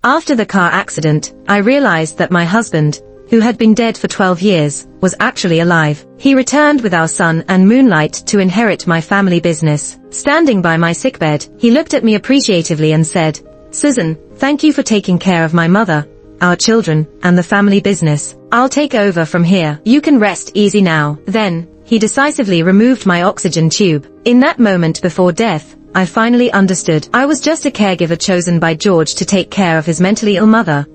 After the car accident, I realized that my husband, who had been dead for 12 years, was actually alive. He returned with our son and Moonlight to inherit my family business. Standing by my sickbed, he looked at me appreciatively and said, "Susan, thank you for taking care of my mother, our children, and the family business. I'll take over from here. You can rest easy now." Then, he decisively removed my oxygen tube. In that moment before death, I finally understood. I was just a caregiver chosen by George to take care of his mentally ill mother,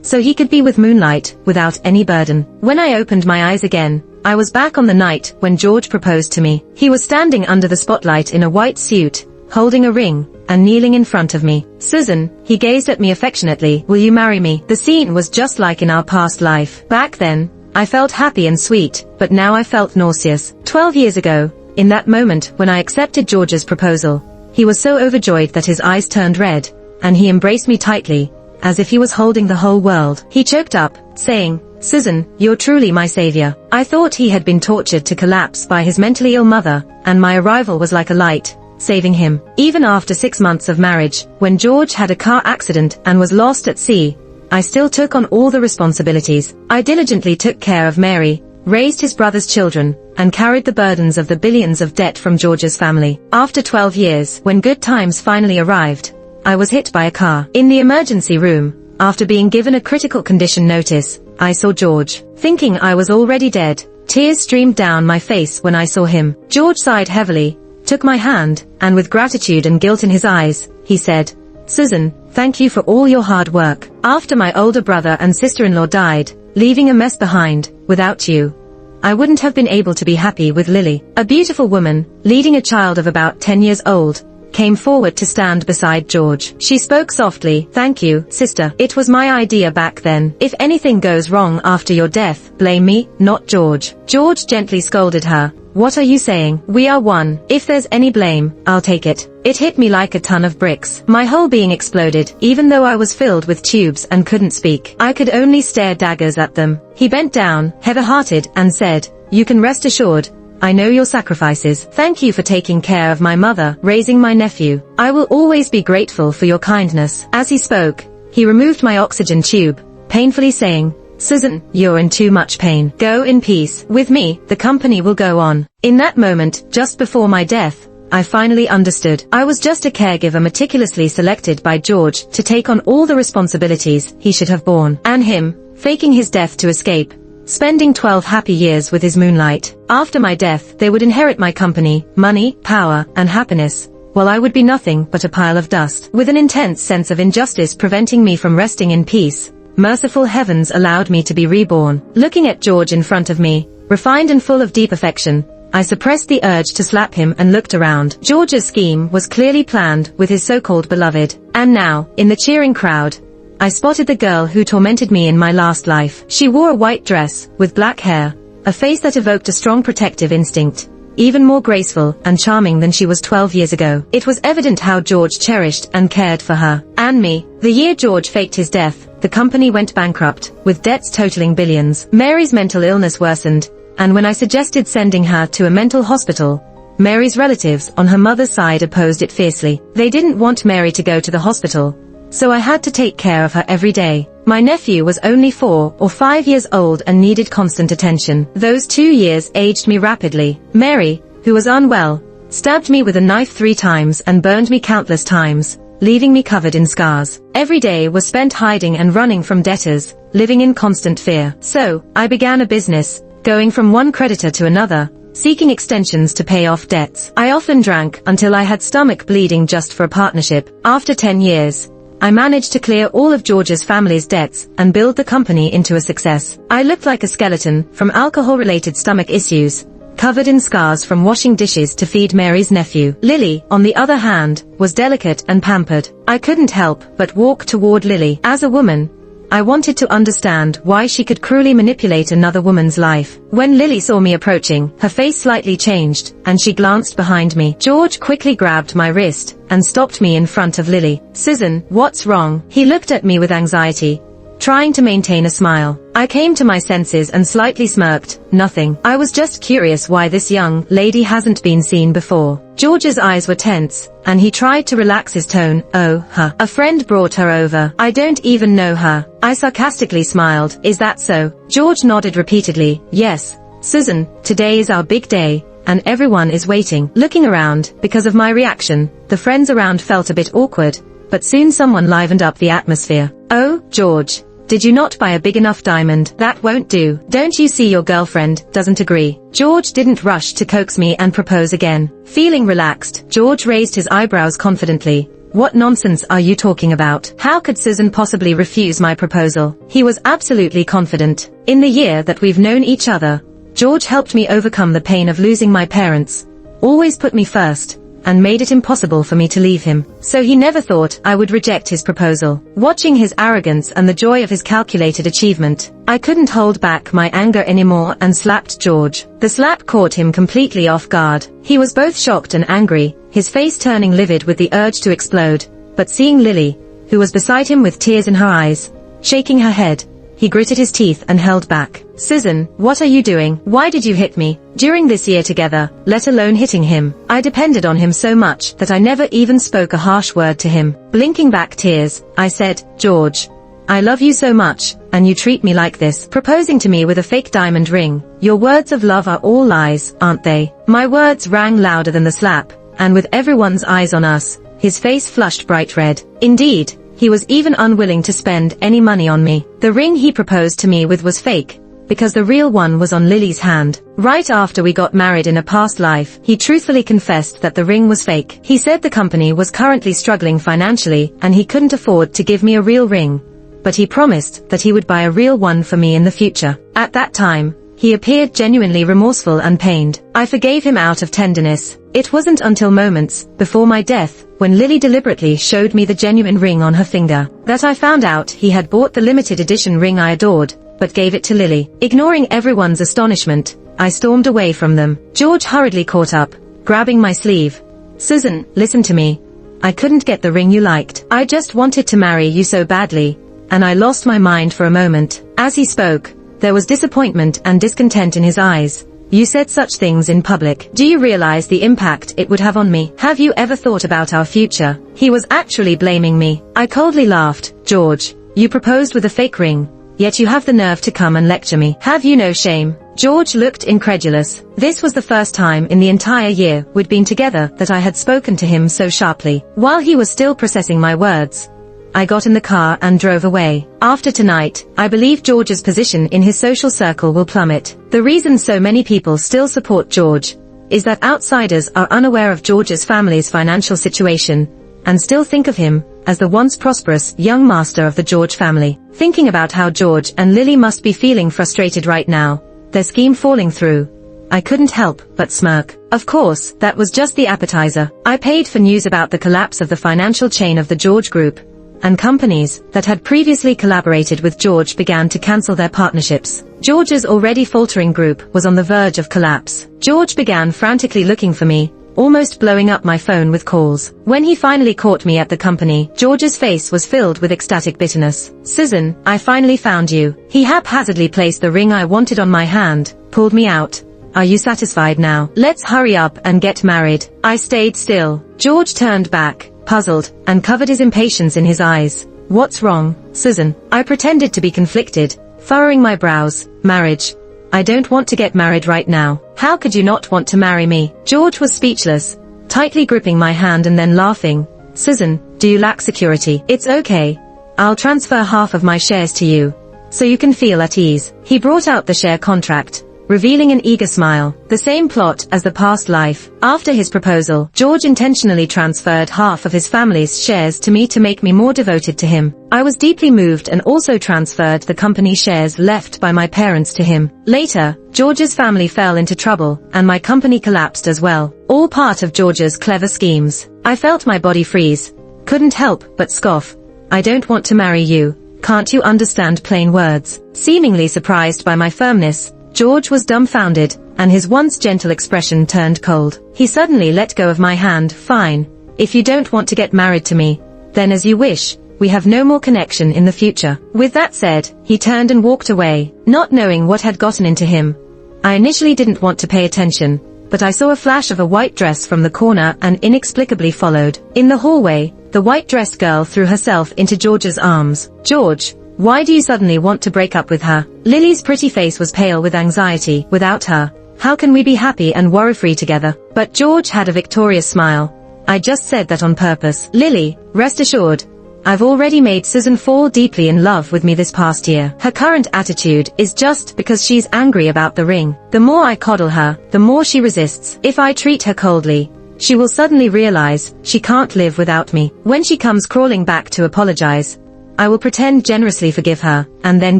so he could be with Moonlight without any burden. When I opened my eyes again, I was back on the night when George proposed to me. He was standing under the spotlight in a white suit, holding a ring, and kneeling in front of me. "Susan," he gazed at me affectionately, "will you marry me?" The scene was just like in our past life. Back then, I felt happy and sweet, but now I felt nauseous. 12 years ago, in that moment when I accepted George's proposal, he was so overjoyed that his eyes turned red, and he embraced me tightly, as if he was holding the whole world. He choked up, saying, "Susan, you're truly my savior." I thought he had been tortured to collapse by his mentally ill mother, and my arrival was like a light, saving him. Even after 6 months of marriage, when George had a car accident and was lost at sea, I still took on all the responsibilities. I diligently took care of Mary, raised his brother's children, and carried the burdens of the billions of debt from George's family. After 12 years, when good times finally arrived, I was hit by a car. In the emergency room, after being given a critical condition notice, I saw George. Thinking I was already dead, tears streamed down my face when I saw him. George sighed heavily, took my hand, and with gratitude and guilt in his eyes, he said, "Susan, thank you for all your hard work. After my older brother and sister-in-law died, leaving a mess behind, without you, I wouldn't have been able to be happy with Lily." A beautiful woman, leading a child of about 10 years old, came forward to stand beside George. She spoke softly, "Thank you, sister. It was my idea back then. If anything goes wrong after your death, blame me, not George." George gently scolded her, "What are you saying? We are one. If there's any blame, I'll take it." It hit me like a ton of bricks. My whole being exploded. Even though I was filled with tubes and couldn't speak, I could only stare daggers at them. He bent down, heavy-hearted, and said, "You can rest assured, I know your sacrifices. Thank you for taking care of my mother, raising my nephew. I will always be grateful for your kindness." As he spoke, he removed my oxygen tube, painfully saying, "Susan, you're in too much pain. Go in peace. With me, the company will go on." In that moment, just before my death, I finally understood. I was just a caregiver meticulously selected by George to take on all the responsibilities he should have borne. And him, faking his death to escape, spending 12 happy years with his Moonlight. After my death, they would inherit my company, money, power, and happiness, while I would be nothing but a pile of dust. With an intense sense of injustice preventing me from resting in peace, merciful heavens allowed me to be reborn. Looking at George in front of me, refined and full of deep affection, I suppressed the urge to slap him and looked around. George's scheme was clearly planned with his so-called beloved. And now, in the cheering crowd, I spotted the girl who tormented me in my last life. She wore a white dress, with black hair, a face that evoked a strong protective instinct, even more graceful and charming than she was 12 years ago. It was evident how George cherished and cared for her. And me. The year George faked his death, the company went bankrupt, with debts totaling billions. Mary's mental illness worsened, and when I suggested sending her to a mental hospital, Mary's relatives on her mother's side opposed it fiercely. They didn't want Mary to go to the hospital, so I had to take care of her every day. My nephew was only 4 or 5 years old and needed constant attention. Those 2 years aged me rapidly. Mary, who was unwell, stabbed me with a knife 3 times and burned me countless times, leaving me covered in scars. Every day was spent hiding and running from debtors, living in constant fear. So, I began a business, going from one creditor to another, seeking extensions to pay off debts. I often drank until I had stomach bleeding just for a partnership. After 10 years, I managed to clear all of George's family's debts and build the company into a success. I looked like a skeleton from alcohol-related stomach issues, covered in scars from washing dishes to feed Mary's nephew. Lily, on the other hand, was delicate and pampered. I couldn't help but walk toward Lily. As a woman, I wanted to understand why she could cruelly manipulate another woman's life. When Lily saw me approaching, her face slightly changed, and she glanced behind me. George quickly grabbed my wrist and stopped me in front of Lily. "Susan, what's wrong?" He looked at me with anxiety, trying to maintain a smile. I came to my senses and slightly smirked. Nothing. I was just curious why this young lady hasn't been seen before. George's eyes were tense, and he tried to relax his tone. Oh, huh. A friend brought her over. I don't even know her. I sarcastically smiled. Is that so? George nodded repeatedly. Yes, Susan, today is our big day, and everyone is waiting. Looking around, because of my reaction, the friends around felt a bit awkward, but soon someone livened up the atmosphere. Oh, George, did you not buy a big enough diamond? That won't do. Don't you see your girlfriend doesn't agree? George didn't rush to coax me and propose again. Feeling relaxed, George raised his eyebrows confidently. What nonsense are you talking about? How could Susan possibly refuse my proposal? He was absolutely confident. In the year that we've known each other, George helped me overcome the pain of losing my parents, always put me first, and made it impossible for me to leave him. So he never thought I would reject his proposal. Watching his arrogance and the joy of his calculated achievement, I couldn't hold back my anger anymore and slapped George. The slap caught him completely off guard. He was both shocked and angry, his face turning livid with the urge to explode. But seeing Lily, who was beside him with tears in her eyes, shaking her head, he gritted his teeth and held back. Susan, what are you doing? Why did you hit me? During this year together, let alone hitting him, I depended on him so much that I never even spoke a harsh word to him. Blinking back tears, I said, George, I love you so much, and you treat me like this, proposing to me with a fake diamond ring. Your words of love are all lies, aren't they? My words rang louder than the slap, and with everyone's eyes on us, his face flushed bright red. Indeed, he was even unwilling to spend any money on me. The ring he proposed to me with was fake, because the real one was on Lily's hand. Right after we got married in a past life, he truthfully confessed that the ring was fake. He said the company was currently struggling financially and he couldn't afford to give me a real ring, but he promised that he would buy a real one for me in the future. At that time, he appeared genuinely remorseful and pained. I forgave him out of tenderness. It wasn't until moments before my death, when Lily deliberately showed me the genuine ring on her finger, that I found out he had bought the limited edition ring I adored, but gave it to Lily. Ignoring everyone's astonishment, I stormed away from them. George hurriedly caught up, grabbing my sleeve. Susan, listen to me. I couldn't get the ring you liked. I just wanted to marry you so badly, and I lost my mind for a moment. As he spoke, there was disappointment and discontent in his eyes. You said such things in public. Do you realize the impact it would have on me? Have you ever thought about our future? He was actually blaming me. I coldly laughed. George, you proposed with a fake ring, yet you have the nerve to come and lecture me. Have you no shame? George looked incredulous. This was the first time in the entire year we'd been together that I had spoken to him so sharply. While he was still processing my words, I got in the car and drove away. After tonight, I believe George's position in his social circle will plummet. The reason so many people still support George is that outsiders are unaware of George's family's financial situation and still think of him as the once prosperous young master of the George family. Thinking about how George and Lily must be feeling frustrated right now, their scheme falling through, I couldn't help but smirk. Of course, that was just the appetizer. I paid for news about the collapse of the financial chain of the George Group, and companies that had previously collaborated with George began to cancel their partnerships. George's already faltering group was on the verge of collapse. George began frantically looking for me, almost blowing up my phone with calls. When he finally caught me at the company, George's face was filled with ecstatic bitterness. Susan, I finally found you. He haphazardly placed the ring I wanted on my hand, pulled me out. Are you satisfied now? Let's hurry up and get married. I stayed still. George turned back, puzzled, and covered his impatience in his eyes. What's wrong, Susan? I pretended to be conflicted, furrowing my brows. Marriage. I don't want to get married right now. How could you not want to marry me? George was speechless, tightly gripping my hand and then laughing. Susan, do you lack security? It's okay. I'll transfer half of my shares to you, so you can feel at ease. He brought out the share contract, revealing an eager smile. The same plot as the past life. After his proposal, George intentionally transferred half of his family's shares to me to make me more devoted to him. I was deeply moved and also transferred the company shares left by my parents to him. Later, George's family fell into trouble, and my company collapsed as well. All part of George's clever schemes. I felt my body freeze. Couldn't help but scoff. I don't want to marry you. Can't you understand plain words? Seemingly surprised by my firmness, George was dumbfounded, and his once gentle expression turned cold. He suddenly let go of my hand. Fine. If you don't want to get married to me, then as you wish. we have no more connection in the future. With that said, he turned and walked away, not knowing what had gotten into him. I initially didn't want to pay attention, but I saw a flash of a white dress from the corner and inexplicably followed. In the hallway, the white-dressed girl threw herself into George's arms. "George, why do you suddenly want to break up with her?" Lily's pretty face was pale with anxiety. "Without her, how can we be happy and worry-free together?" But George had a victorious smile. "I just said that on purpose. Lily, rest assured, I've already made Susan fall deeply in love with me this past year. Her current attitude is just because she's angry about the ring. The more I coddle her, the more she resists. If I treat her coldly, she will suddenly realize she can't live without me. When she comes crawling back to apologize, I will pretend generously forgive her, and then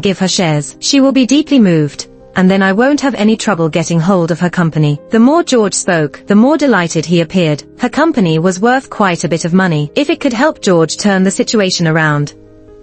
give her shares. She will be deeply moved, and then I won't have any trouble getting hold of her company." The more George spoke, the more delighted he appeared. Her company was worth quite a bit of money. If it could help George turn the situation around,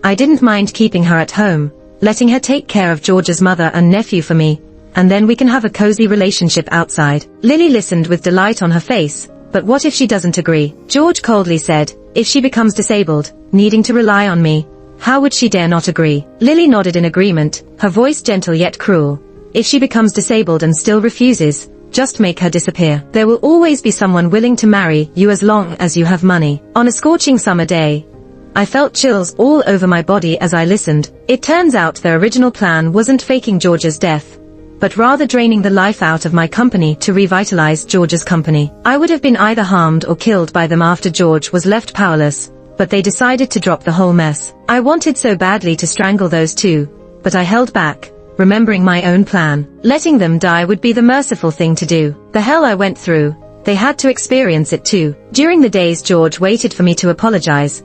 I didn't mind keeping her at home, letting her take care of George's mother and nephew for me, and then we can have a cozy relationship outside. Lily listened with delight on her face. "But what if she doesn't agree?" George coldly said. "If she becomes disabled, needing to rely on me, how would she dare not agree?" Lily nodded in agreement, her voice gentle yet cruel. "If she becomes disabled and still refuses, just make her disappear. There will always be someone willing to marry you as long as you have money." On a scorching summer day, I felt chills all over my body as I listened. It turns out their original plan wasn't faking George's death, but rather draining the life out of my company to revitalize George's company. I would have been either harmed or killed by them after George was left powerless, but they decided to drop the whole mess. I wanted so badly to strangle those two, but I held back, remembering my own plan. Letting them die would be the merciful thing to do. The hell I went through, they had to experience it too. During the days George waited for me to apologize,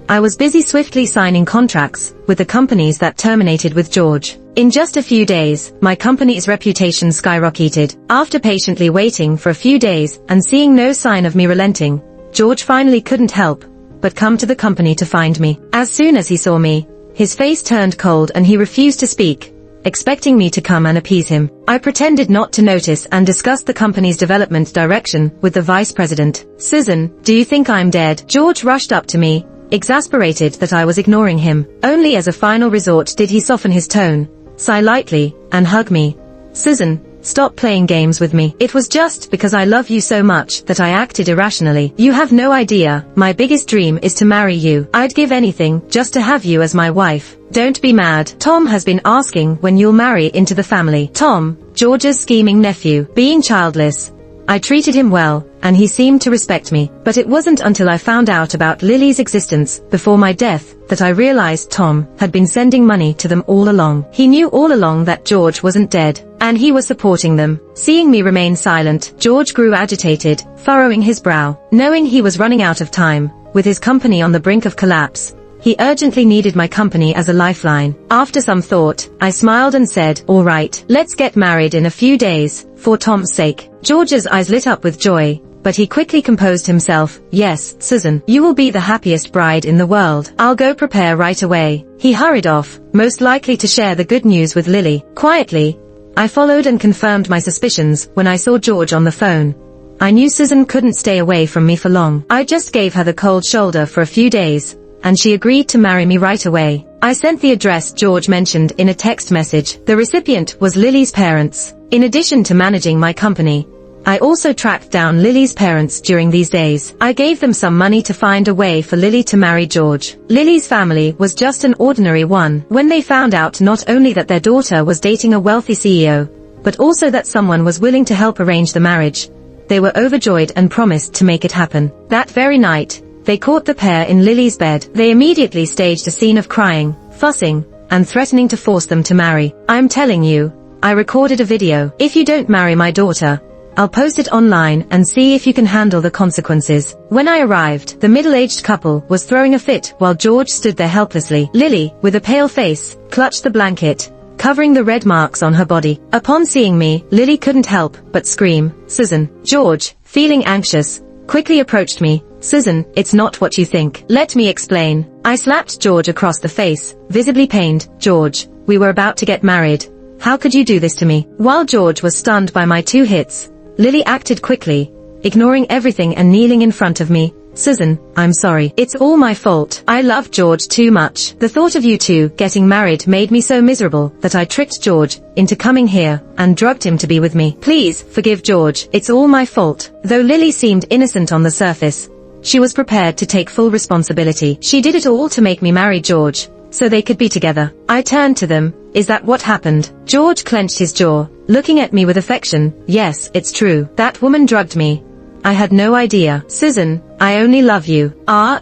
I was busy swiftly signing contracts with the companies that terminated with George. In just a few days, my company's reputation skyrocketed. After patiently waiting for a few days and seeing no sign of me relenting, George finally couldn't help but come to the company to find me. As soon as he saw me, his face turned cold and he refused to speak, expecting me to come and appease him. I pretended not to notice and discussed the company's development direction with the vice president. "Susan, do you think I'm dead?" George rushed up to me, exasperated that I was ignoring him. Only as a final resort did he soften his tone, sigh lightly, and hug me. "Susan, stop playing games with me. It was just because I love you so much that I acted irrationally. You have no idea, my biggest dream is to marry you. I'd give anything just to have you as my wife. Don't be mad. Tom has been asking when you'll marry into the family." Tom, George's scheming nephew, being childless, I treated him well, and he seemed to respect me. But it wasn't until I found out about Lily's existence before my death that I realized Tom had been sending money to them all along. He knew all along that George wasn't dead, and he was supporting them. Seeing me remain silent, George grew agitated, furrowing his brow. Knowing he was running out of time, with his company on the brink of collapse, he urgently needed my company as a lifeline. After some thought, I smiled and said, "All right, let's get married in a few days, for Tom's sake." George's eyes lit up with joy, but he quickly composed himself. "Yes, Susan, you will be the happiest bride in the world. I'll go prepare right away." He hurried off, most likely to share the good news with Lily. Quietly, I followed and confirmed my suspicions when I saw George on the phone. I knew Susan couldn't stay away from me for long. I just gave her the cold shoulder for a few days, and she agreed to marry me right away. I sent the address George mentioned in a text message. The recipient was Lily's parents. In addition to managing my company, I also tracked down Lily's parents during these days. I gave them some money to find a way for Lily to marry George. Lily's family was just an ordinary one. When they found out not only that their daughter was dating a wealthy CEO, but also that someone was willing to help arrange the marriage, they were overjoyed and promised to make it happen. That very night, they caught the pair in Lily's bed. They immediately staged a scene of crying, fussing, and threatening to force them to marry. I'm telling you, I recorded a video. If you don't marry my daughter, I'll post it online and see if you can handle the consequences. When I arrived, the middle-aged couple was throwing a fit while George stood there helplessly. Lily, with a pale face, clutched the blanket, covering the red marks on her body. Upon seeing me, Lily couldn't help but scream, "Susan!" George, feeling anxious, quickly approached me. "Susan, it's not what you think. Let me explain." I slapped George across the face, visibly pained. "George, we were about to get married. How could you do this to me?" While George was stunned by my two hits, Lily acted quickly, ignoring everything and kneeling in front of me, Susan, I'm sorry. It's all my fault. I love George too much. The thought of you two getting married made me so miserable that I tricked George into coming here and drugged him to be with me. Please, forgive George. It's all my fault." Though Lily seemed innocent on the surface, she was prepared to take full responsibility. She did it all to make me marry George, so they could be together. I turned to them. "Is that what happened?" George clenched his jaw, looking at me with affection. "Yes, it's true. That woman drugged me. I had no idea." "Susan, I only love you."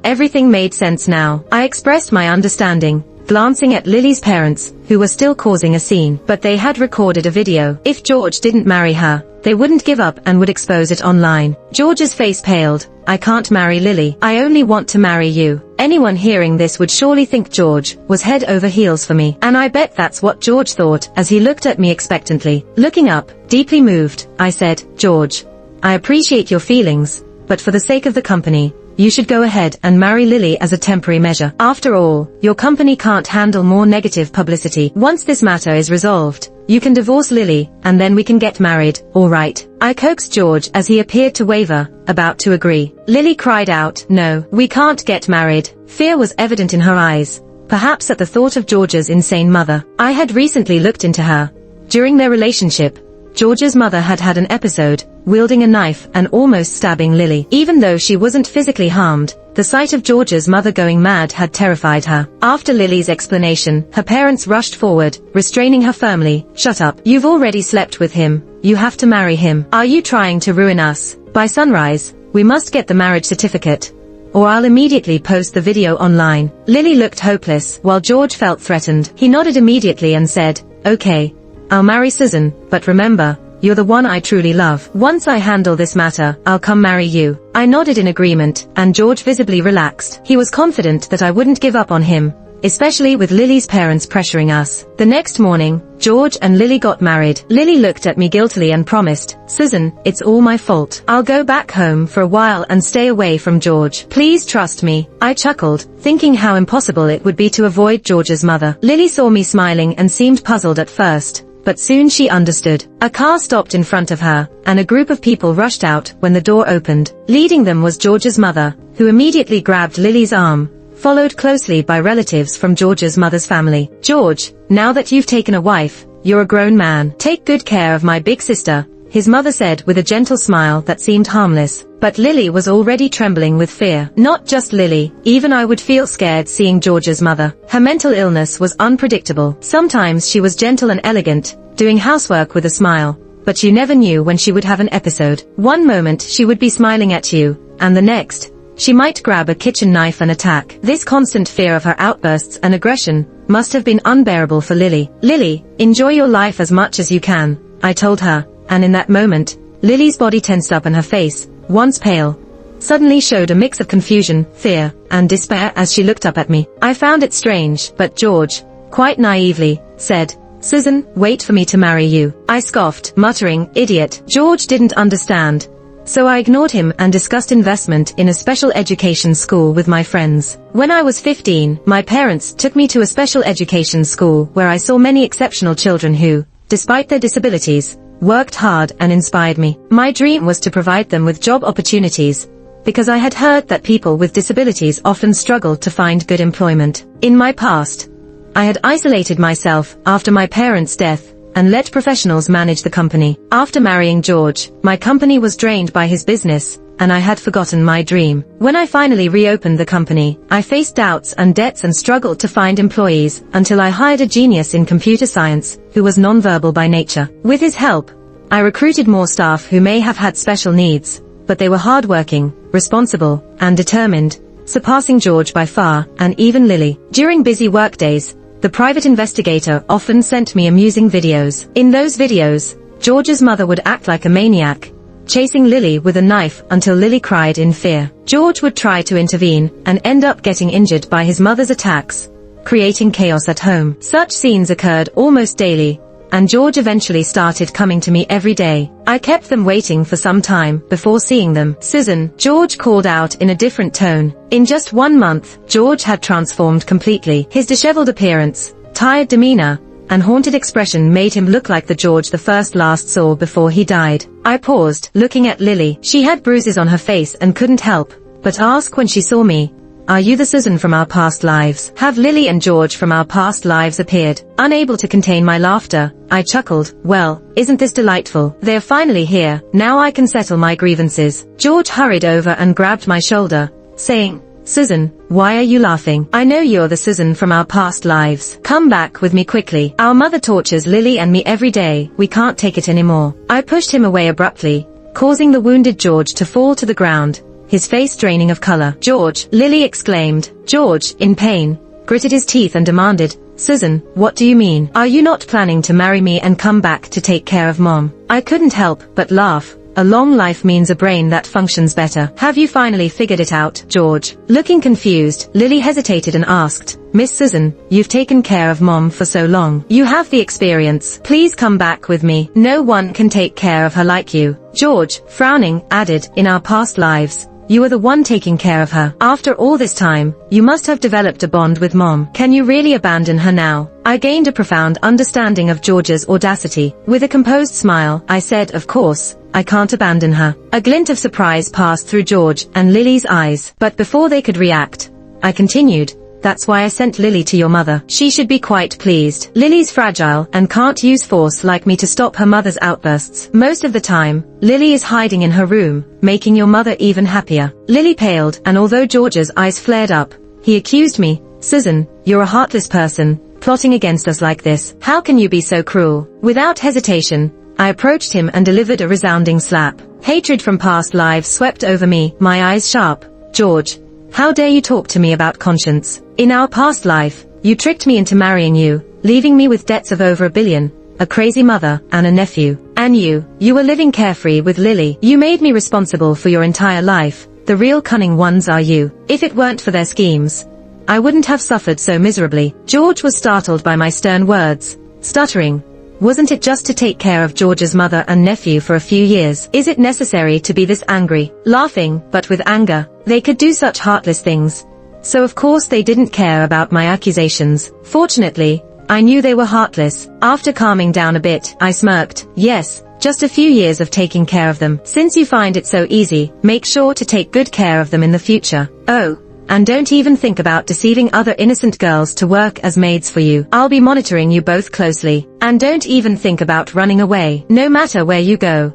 Everything made sense now. I expressed my understanding, glancing at Lily's parents, who were still causing a scene. But they had recorded a video. If George didn't marry her, they wouldn't give up and would expose it online. George's face paled. "I can't marry Lily. I only want to marry you." Anyone hearing this would surely think George was head over heels for me. And I bet that's what George thought as he looked at me expectantly. Looking up, deeply moved, I said, "George, I appreciate your feelings, but for the sake of the company, you should go ahead and marry Lily as a temporary measure. After all, your company can't handle more negative publicity. Once this matter is resolved, you can divorce Lily, and then we can get married, all right?" I coaxed George as he appeared to waver, about to agree. Lily cried out, "No, we can't get married." Fear was evident in her eyes, perhaps at the thought of George's insane mother. I had recently looked into her. During their relationship, George's mother had had an episode, wielding a knife and almost stabbing Lily. Even though she wasn't physically harmed, the sight of George's mother going mad had terrified her. After Lily's explanation, her parents rushed forward, restraining her firmly. "Shut up. You've already slept with him. You have to marry him. Are you trying to ruin us? By sunrise, we must get the marriage certificate, or I'll immediately post the video online." Lily looked hopeless, while George felt threatened. He nodded immediately and said, "Okay, I'll marry Susan, but remember, you're the one I truly love. Once I handle this matter, I'll come marry you." I nodded in agreement, and George visibly relaxed. He was confident that I wouldn't give up on him, especially with Lily's parents pressuring us. The next morning, George and Lily got married. Lily looked at me guiltily and promised, "Susan, it's all my fault. I'll go back home for a while and stay away from George. Please trust me." I chuckled, thinking how impossible it would be to avoid George's mother. Lily saw me smiling and seemed puzzled at first, but soon she understood. A car stopped in front of her, and a group of people rushed out when the door opened. Leading them was George's mother, who immediately grabbed Lily's arm, followed closely by relatives from George's mother's family. "George, now that you've taken a wife, you're a grown man. Take good care of my big sister," his mother said with a gentle smile that seemed harmless. But Lily was already trembling with fear. Not just Lily, even I would feel scared seeing George's mother. Her mental illness was unpredictable. Sometimes she was gentle and elegant, doing housework with a smile, but you never knew when she would have an episode. One moment she would be smiling at you, and the next, she might grab a kitchen knife and attack. This constant fear of her outbursts and aggression must have been unbearable for Lily. "Lily, enjoy your life as much as you can," I told her, and in that moment, Lily's body tensed up and her face, once pale, suddenly showed a mix of confusion, fear, and despair as she looked up at me. I found it strange, but George, quite naively, said, "Susan, wait for me to marry you." I scoffed, muttering, "Idiot." George didn't understand, so I ignored him and discussed investment in a special education school with my friends. When I was 15, my parents took me to a special education school where I saw many exceptional children who, despite their disabilities, worked hard and inspired me. My dream was to provide them with job opportunities, because I had heard that people with disabilities often struggle to find good employment. In my past, I had isolated myself after my parents' death and let professionals manage the company. After marrying George, my company was drained by his business, and I had forgotten my dream. When I finally reopened the company, I faced doubts and debts and struggled to find employees until I hired a genius in computer science who was nonverbal by nature. With his help, I recruited more staff who may have had special needs, but they were hardworking, responsible, and determined, surpassing George by far, and even Lily. During busy workdays, the private investigator often sent me amusing videos. In those videos, George's mother would act like a maniac, chasing Lily with a knife until Lily cried in fear. George would try to intervene and end up getting injured by his mother's attacks, creating chaos at home. Such scenes occurred almost daily, and George eventually started coming to me every day. I kept them waiting for some time before seeing them. "Susan," George called out in a different tone. In just 1 month, George had transformed completely. His disheveled appearance, tired demeanor, and haunted expression made him look like the George the first last saw before he died. I paused, looking at Lily. She had bruises on her face and couldn't help but ask when she saw me, "Are you the Susan from our past lives? Have Lily and George from our past lives appeared?" Unable to contain my laughter, I chuckled. "Well, isn't this delightful? They're finally here, now I can settle my grievances." George hurried over and grabbed my shoulder, saying, "Susan, why are you laughing? I know you're the Susan from our past lives. Come back with me quickly. Our mother tortures Lily and me every day, we can't take it anymore." I pushed him away abruptly, causing the wounded George to fall to the ground, his face draining of color. "George!" Lily exclaimed. George, in pain, gritted his teeth and demanded, "Susan, what do you mean? Are you not planning to marry me and come back to take care of Mom?" I couldn't help but laugh. A long life means a brain that functions better. "Have you finally figured it out, George?" Looking confused, Lily hesitated and asked, "Miss Susan, you've taken care of Mom for so long. You have the experience. Please come back with me. No one can take care of her like you." George, frowning, added, "In our past lives, you were the one taking care of her. After all this time, you must have developed a bond with Mom. Can you really abandon her now?" I gained a profound understanding of George's audacity. With a composed smile, I said, "Of course, I can't abandon her." A glint of surprise passed through George and Lily's eyes, but before they could react, I continued, "That's why I sent Lily to your mother. She should be quite pleased. Lily's fragile and can't use force like me to stop her mother's outbursts. Most of the time, Lily is hiding in her room, making your mother even happier." Lily paled, and although George's eyes flared up, he accused me, "Susan, you're a heartless person, plotting against us like this. How can you be so cruel?" Without hesitation, I approached him and delivered a resounding slap. Hatred from past lives swept over me, my eyes sharp. "George, how dare you talk to me about conscience? In our past life, you tricked me into marrying you, leaving me with debts of over $1 billion, a crazy mother, and a nephew. And you were living carefree with Lily. You made me responsible for your entire life. The real cunning ones are you. If it weren't for their schemes, I wouldn't have suffered so miserably." George was startled by my stern words, stuttering, "Wasn't it just to take care of George's mother and nephew for a few years? Is it necessary to be this angry?" Laughing, but with anger, "They could do such heartless things. So of course they didn't care about my accusations. Fortunately, I knew they were heartless." After calming down a bit, I smirked. "Yes, just a few years of taking care of them. Since you find it so easy, make sure to take good care of them in the future. Oh, and don't even think about deceiving other innocent girls to work as maids for you. I'll be monitoring you both closely. And don't even think about running away. No matter where you go,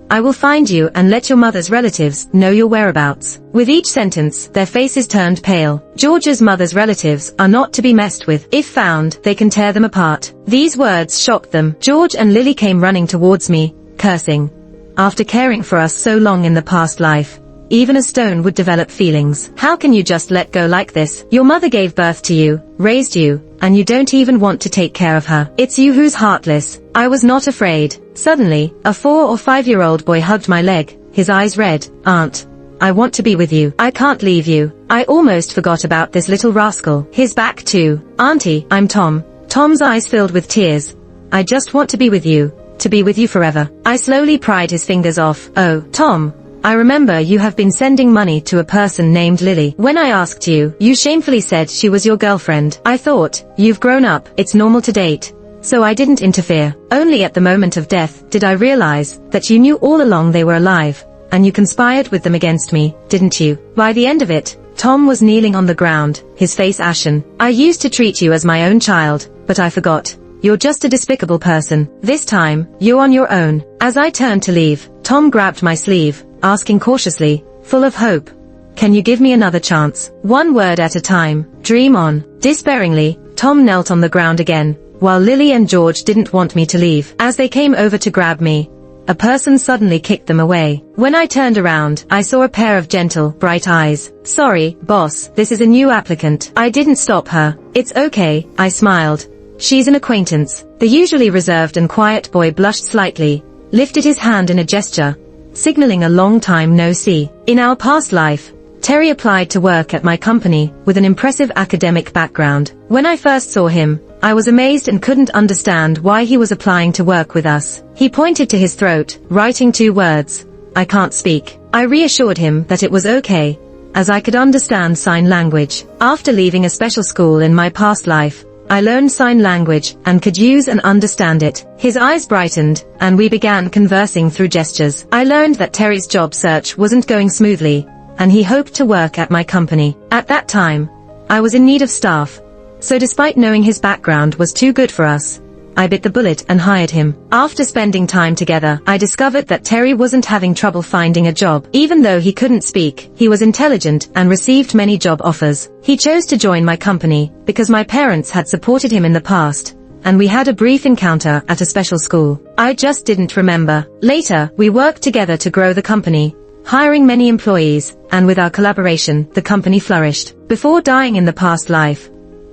I will find you and let your mother's relatives know your whereabouts." With each sentence, their faces turned pale. George's mother's relatives are not to be messed with. If found, they can tear them apart. These words shocked them. George and Lily came running towards me, cursing. "After caring for us so long in the past life, even a stone would develop feelings. How can you just let go like this? Your mother gave birth to you, raised you, and you don't even want to take care of her. It's you who's heartless." I was not afraid. Suddenly, a 4 or 5-year-old boy hugged my leg, his eyes red. "Aunt, I want to be with you. I can't leave you." I almost forgot about this little rascal. His back too. "Auntie, I'm Tom." Tom's eyes filled with tears. "I just want to be with you forever." I slowly pried his fingers off. "Oh, Tom, I remember you have been sending money to a person named Lily. When I asked you, you shamefully said she was your girlfriend. I thought, you've grown up, it's normal to date. So I didn't interfere. Only at the moment of death did I realize that you knew all along they were alive, and you conspired with them against me, didn't you?" By the end of it, Tom was kneeling on the ground, his face ashen. "I used to treat you as my own child, but I forgot. You're just a despicable person. This time, you're on your own." As I turned to leave, Tom grabbed my sleeve, asking cautiously, full of hope, "Can you give me another chance? One word at a time. Dream on." Despairingly, Tom knelt on the ground again, while Lily and George didn't want me to leave. As they came over to grab me, a person suddenly kicked them away. When I turned around, I saw a pair of gentle, bright eyes. "Sorry, boss, this is a new applicant." I didn't stop her. "It's okay," I smiled. "She's an acquaintance." The usually reserved and quiet boy blushed slightly, lifted his hand in a gesture, signaling a long time no see. In our past life, Terry applied to work at my company with an impressive academic background. When I first saw him, I was amazed and couldn't understand why he was applying to work with us. He pointed to his throat, writing 2 words, "I can't speak." I reassured him that it was okay, as I could understand sign language. After leaving a special school in my past life, I learned sign language and could use and understand it. His eyes brightened, and we began conversing through gestures. I learned that Terry's job search wasn't going smoothly, and he hoped to work at my company. At that time, I was in need of staff. So despite knowing his background was too good for us, I bit the bullet and hired him. After spending time together, I discovered that Terry wasn't having trouble finding a job. Even though he couldn't speak, he was intelligent and received many job offers. He chose to join my company because my parents had supported him in the past, and we had a brief encounter at a special school. I just didn't remember. Later, we worked together to grow the company, hiring many employees, and with our collaboration, the company flourished. Before dying in the past life,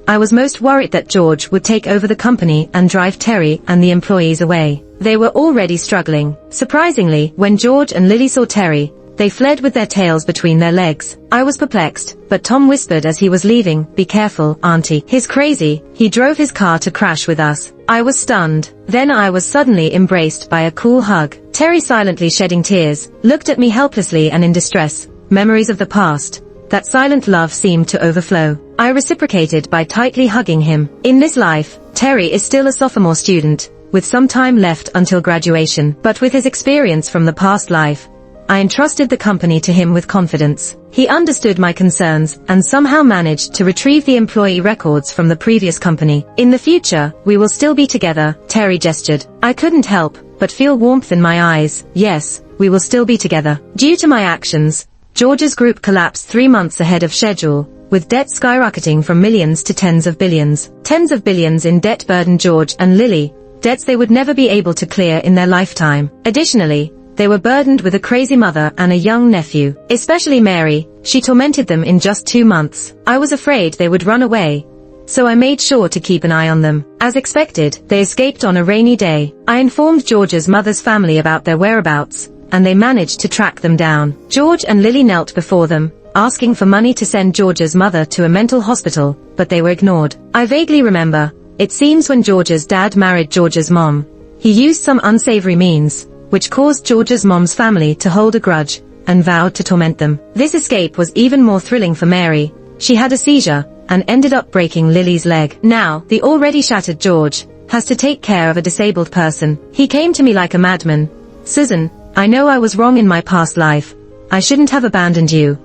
I was most worried that George would take over the company and drive Terry and the employees away. They were already struggling. Surprisingly, when George and Lily saw Terry, they fled with their tails between their legs. I was perplexed, but Tom whispered as he was leaving, "Be careful, Auntie. He's crazy." He drove his car to crash with us. I was stunned. Then I was suddenly embraced by a cool hug. Terry, silently shedding tears, looked at me helplessly and in distress. Memories of the past. That silent love seemed to overflow. I reciprocated by tightly hugging him. In this life, Terry is still a sophomore student, with some time left until graduation. But with his experience from the past life, I entrusted the company to him with confidence. He understood my concerns and somehow managed to retrieve the employee records from the previous company. In the future, we will still be together, Terry gestured. I couldn't help but feel warmth in my eyes. Yes, we will still be together. Due to my actions, George's group collapsed 3 months ahead of schedule, with debt skyrocketing from millions to tens of billions. Tens of billions in debt burdened George and Lily, debts they would never be able to clear in their lifetime. Additionally, they were burdened with a crazy mother and a young nephew. Especially Mary, she tormented them in just 2 months. I was afraid they would run away, so I made sure to keep an eye on them. As expected, they escaped on a rainy day. I informed George's mother's family about their whereabouts, and they managed to track them down. George and Lily knelt before them, asking for money to send George's mother to a mental hospital, but they were ignored. I vaguely remember, it seems when George's dad married George's mom, he used some unsavory means, which caused George's mom's family to hold a grudge, and vowed to torment them. This escape was even more thrilling for Mary. She had a seizure, and ended up breaking Lily's leg. Now, the already shattered George has to take care of a disabled person. He came to me like a madman. "Susan, I know I was wrong in my past life. I shouldn't have abandoned you.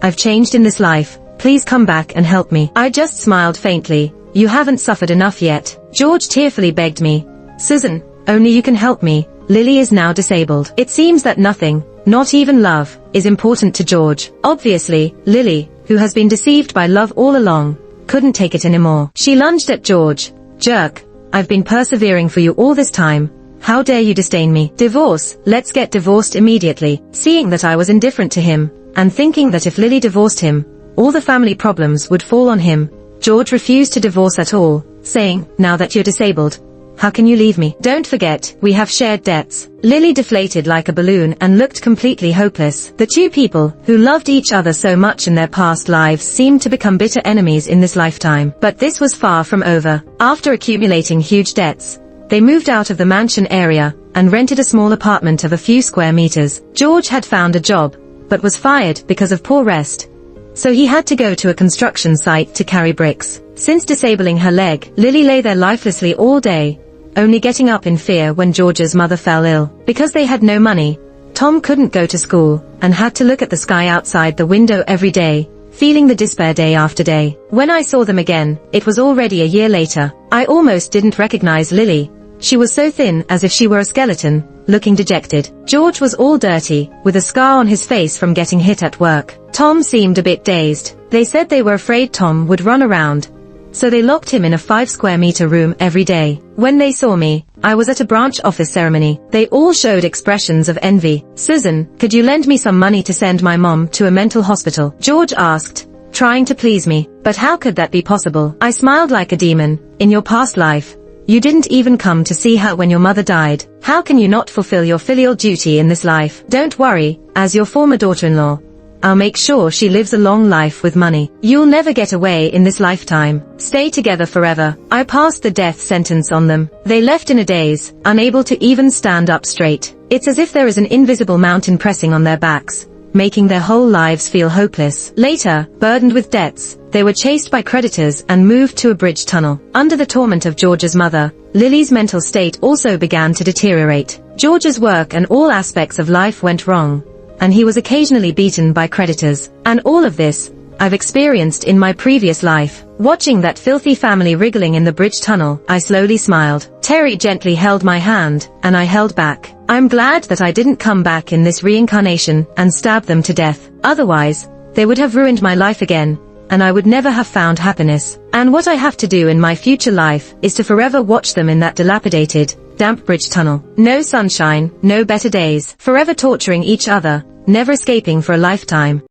I've changed in this life. Please come back and help me." I just smiled faintly. "You haven't suffered enough yet." George tearfully begged me. "Susan, only you can help me. Lily is now disabled." It seems that nothing, not even love, is important to George. Obviously, Lily, who has been deceived by love all along, couldn't take it anymore. She lunged at George. "Jerk, I've been persevering for you all this time. How dare you disdain me? Divorce, let's get divorced immediately." Seeing that I was indifferent to him, and thinking that if Lily divorced him, all the family problems would fall on him, George refused to divorce at all, saying, "Now that you're disabled, how can you leave me? Don't forget, we have shared debts." Lily deflated like a balloon and looked completely hopeless. The two people, who loved each other so much in their past lives, seemed to become bitter enemies in this lifetime. But this was far from over. After accumulating huge debts, they moved out of the mansion area, and rented a small apartment of a few square meters. George had found a job, but was fired because of poor rest. So he had to go to a construction site to carry bricks. Since disabling her leg, Lily lay there lifelessly all day, only getting up in fear when George's mother fell ill. Because they had no money, Tom couldn't go to school, and had to look at the sky outside the window every day, feeling the despair day after day. When I saw them again, it was already a year later. I almost didn't recognize Lily. She was so thin as if she were a skeleton, looking dejected. George was all dirty, with a scar on his face from getting hit at work. Tom seemed a bit dazed. They said they were afraid Tom would run around, so they locked him in a 5-square-meter room every day. When they saw me, I was at a branch office ceremony. They all showed expressions of envy. "Susan, could you lend me some money to send my mom to a mental hospital?" George asked, trying to please me. "But how could that be possible?" I smiled like a demon. "In your past life, you didn't even come to see her when your mother died. How can you not fulfill your filial duty in this life? Don't worry, as your former daughter-in-law, I'll make sure she lives a long life with money. You'll never get away in this lifetime. Stay together forever." I passed the death sentence on them. They left in a daze, unable to even stand up straight. It's as if there is an invisible mountain pressing on their backs, making their whole lives feel hopeless. Later, burdened with debts, they were chased by creditors and moved to a bridge tunnel. Under the torment of George's mother, Lily's mental state also began to deteriorate. George's work and all aspects of life went wrong. and he was occasionally beaten by creditors. And all of this, I've experienced in my previous life. Watching that filthy family wriggling in the bridge tunnel, I slowly smiled. Terry gently held my hand, and I held back. I'm glad that I didn't come back in this reincarnation and stab them to death. Otherwise, they would have ruined my life again, and I would never have found happiness. And what I have to do in my future life is to forever watch them in that dilapidated, damp bridge tunnel. No sunshine, no better days, forever torturing each other, never escaping for a lifetime.